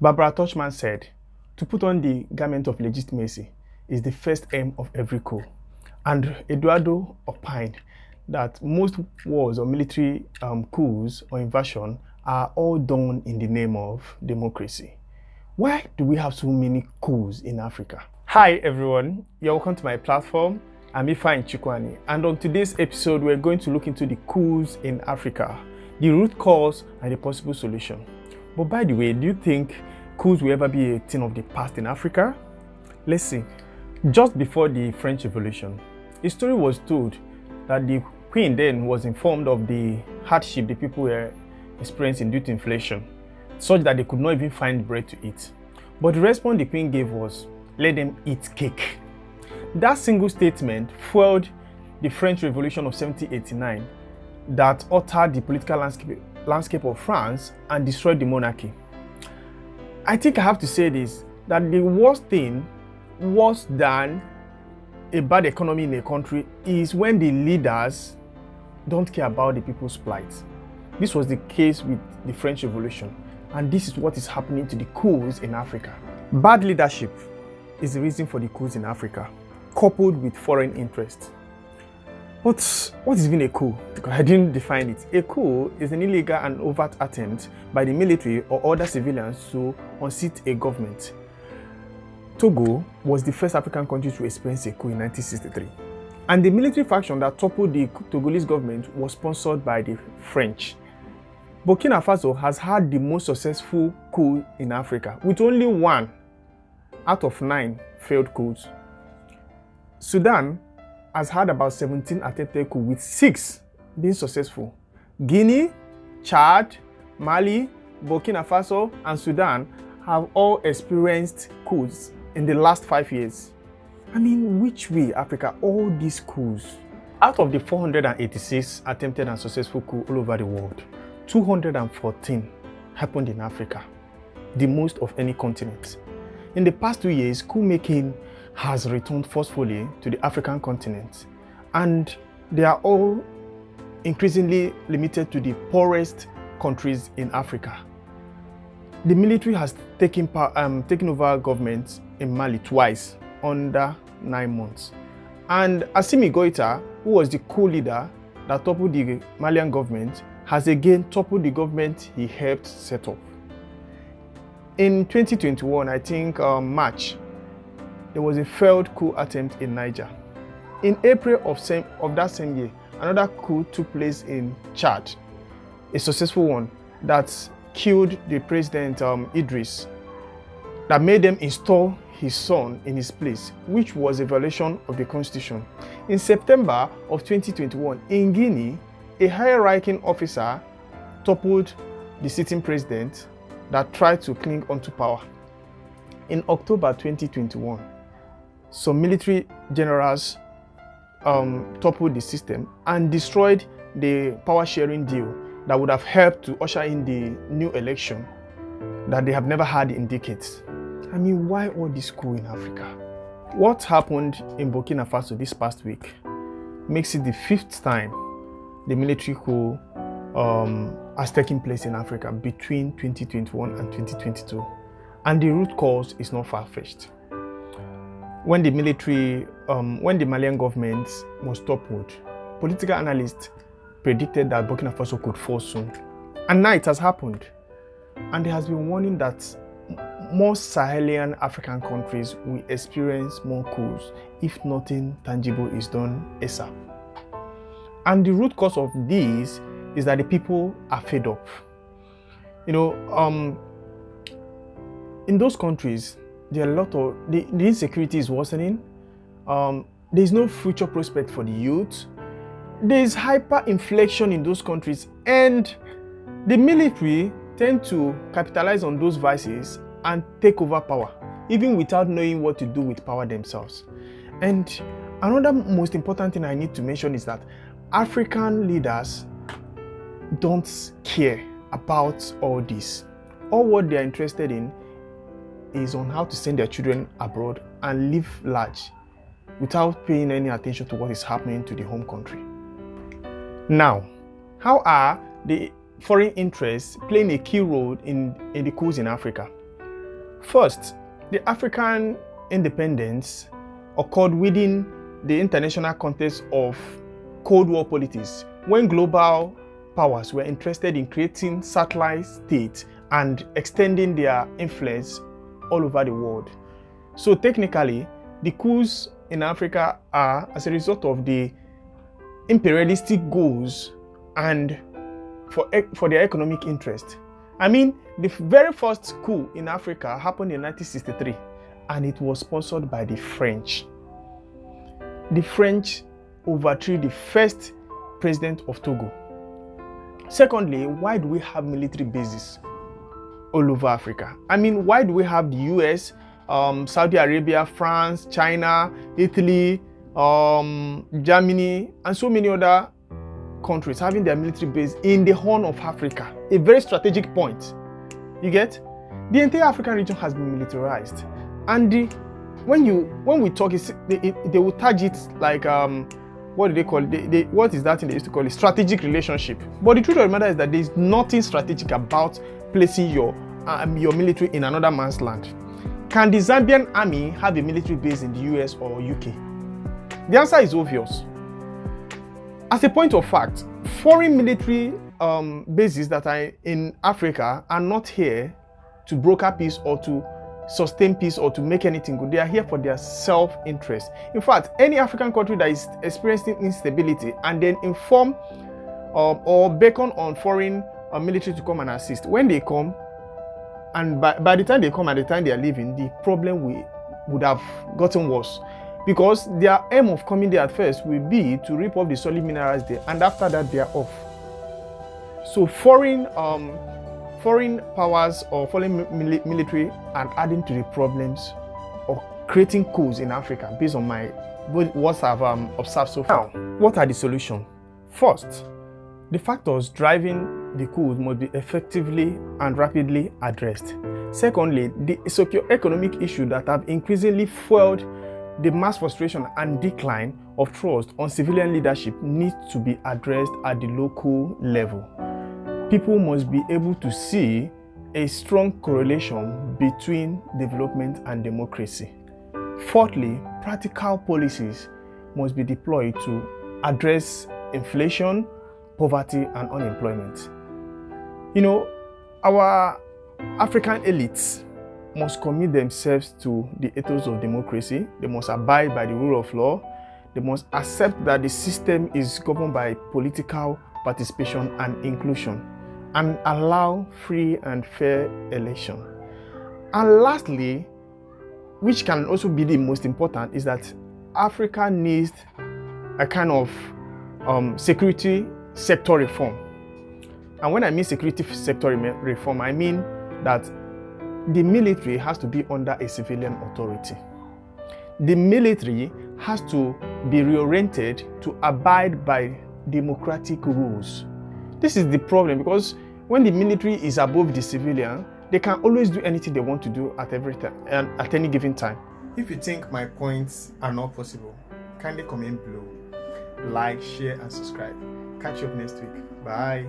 Barbara Tuchman said, "To put on the garment of legitimacy is the first aim of every coup." And Eduardo opined that most wars or military coups or invasion are all done in the name of democracy. Why do we have so many coups in Africa? Hi everyone, you're welcome to my platform. I'm Ifeanyi Chukwani, and on today's episode we're going to look into the coups in Africa, the root cause and the possible solution. But by the way, do you think coups will ever be a thing of the past in Africa? Let's see. Just before the French Revolution, a story was told that the Queen then was informed of the hardship the people were experiencing due to inflation, such that they could not even find bread to eat. But the response the Queen gave was, "Let them eat cake." That single statement fueled the French Revolution of 1789 that altered the political landscape of France and destroyed the monarchy. I think I have to say this, that the worst thing, worse than a bad economy in a country, is when the leaders don't care about the people's plight. This was the case with the French Revolution, and this is what is happening to the coups in Africa. Bad leadership is the reason for the coups in Africa, coupled with foreign interest. But what is even a coup? Because I didn't define it. A coup is an illegal and overt attempt by the military or other civilians to unseat a government. Togo was the first African country to experience a coup in 1963. And the military faction that toppled the Togolese government was sponsored by the French. Burkina Faso has had the most successful coup in Africa, with only 1 out of 9 failed coups. Sudan has had about 17 attempted coups, with 6 being successful. Guinea, Chad, Mali, Burkina Faso, and Sudan have all experienced coups in the last 5 years. I mean, which way, Africa, all these coups? Out of the 486 attempted and successful coups all over the world, 214 happened in Africa, the most of any continent. In the past 2 years, coup making has returned forcefully to the African continent, and they are all increasingly limited to the poorest countries in Africa. The military has taken over government in Mali twice under 9 months. And Assimi Goïta, who was the coup leader that toppled the Malian government, has again toppled the government he helped set up. In 2021, I think March, there was a failed coup attempt in Niger. In April of that same year, another coup took place in Chad, a successful one that killed the president Idris, that made them install his son in his place, which was a violation of the constitution. In September of 2021, in Guinea, a high-ranking officer toppled the sitting president that tried to cling onto power. In October 2021, some military generals toppled the system and destroyed the power-sharing deal that would have helped to usher in the new election that they have never had in decades. I mean, why all this coup in Africa? What happened in Burkina Faso this past week makes it the 5th time the military coup has taken place in Africa between 2021 and 2022. And the root cause is not far-fetched. When the Malian government was toppled, political analysts predicted that Burkina Faso could fall soon. And now it has happened. And there has been warning that more Sahelian African countries will experience more coups if nothing tangible is done ASAP. And the root cause of this is that the people are fed up. In those countries, there are a lot of the insecurity is worsening. There is no future prospect for the youth. There is hyperinflation in those countries, and the military tend to capitalize on those vices and take over power, even without knowing what to do with power themselves. And another most important thing I need to mention is that African leaders don't care about all this. All what they are interested in is on how to send their children abroad and live large without paying any attention to what is happening to the home country. Now, how are the foreign interests playing a key role in the coups in Africa? First, the African independence occurred within the international context of Cold War politics, when global powers were interested in creating satellite states and extending their influence all over the world. So technically, the coups in Africa are as a result of the imperialistic goals and for their economic interest. I mean, the very first coup in Africa happened in 1963, and it was sponsored by the French. The French overthrew the first president of Togo. Secondly, why do we have military bases all over Africa? I mean, why do we have the US, Saudi Arabia, France, China, Italy, Germany, and so many other countries having their military base in the Horn of Africa? A very strategic point. You get? The entire African region has been militarized, and when we talk, they will tag it like what do they call it? What is that thing they used to call it? Strategic relationship. But the truth of the matter is that there is nothing strategic about placing your military in another man's land. Can the Zambian army have a military base in the US or UK? The answer is obvious. As a point of fact, foreign military bases that are in Africa are not here to broker peace or to sustain peace or to make anything good. They are here for their self-interest. In fact, any African country that is experiencing instability and then inform or beckon on foreign military to come and assist, when they come, and by the time they come and the time they are leaving, the problem would have gotten worse, because their aim of coming there at first will be to rip off the solid minerals there, and after that they are off. So foreign powers or foreign military are adding to the problems of creating coups in Africa, based on what I've observed so far. Now, what are the solutions? First, the factors driving the coups must be effectively and rapidly addressed. Secondly, the socio-economic issues that have increasingly fueled the mass frustration and decline of trust on civilian leadership need to be addressed at the local level. People must be able to see a strong correlation between development and democracy. Fourthly, practical policies must be deployed to address inflation, poverty, and unemployment. You know, our African elites must commit themselves to the ethos of democracy. They must abide by the rule of law. They must accept that the system is governed by political participation and inclusion, and allow free and fair election. And lastly, which can also be the most important, is that Africa needs a kind of security sector reform. And when I mean security sector reform, I mean that the military has to be under a civilian authority. The military has to be reoriented to abide by democratic rules. This is the problem, because when the military is above the civilian, they can always do anything they want to do at every time and at any given time. If you think my points are not possible, kindly comment below, like, share, and subscribe. Catch you up next week. Bye.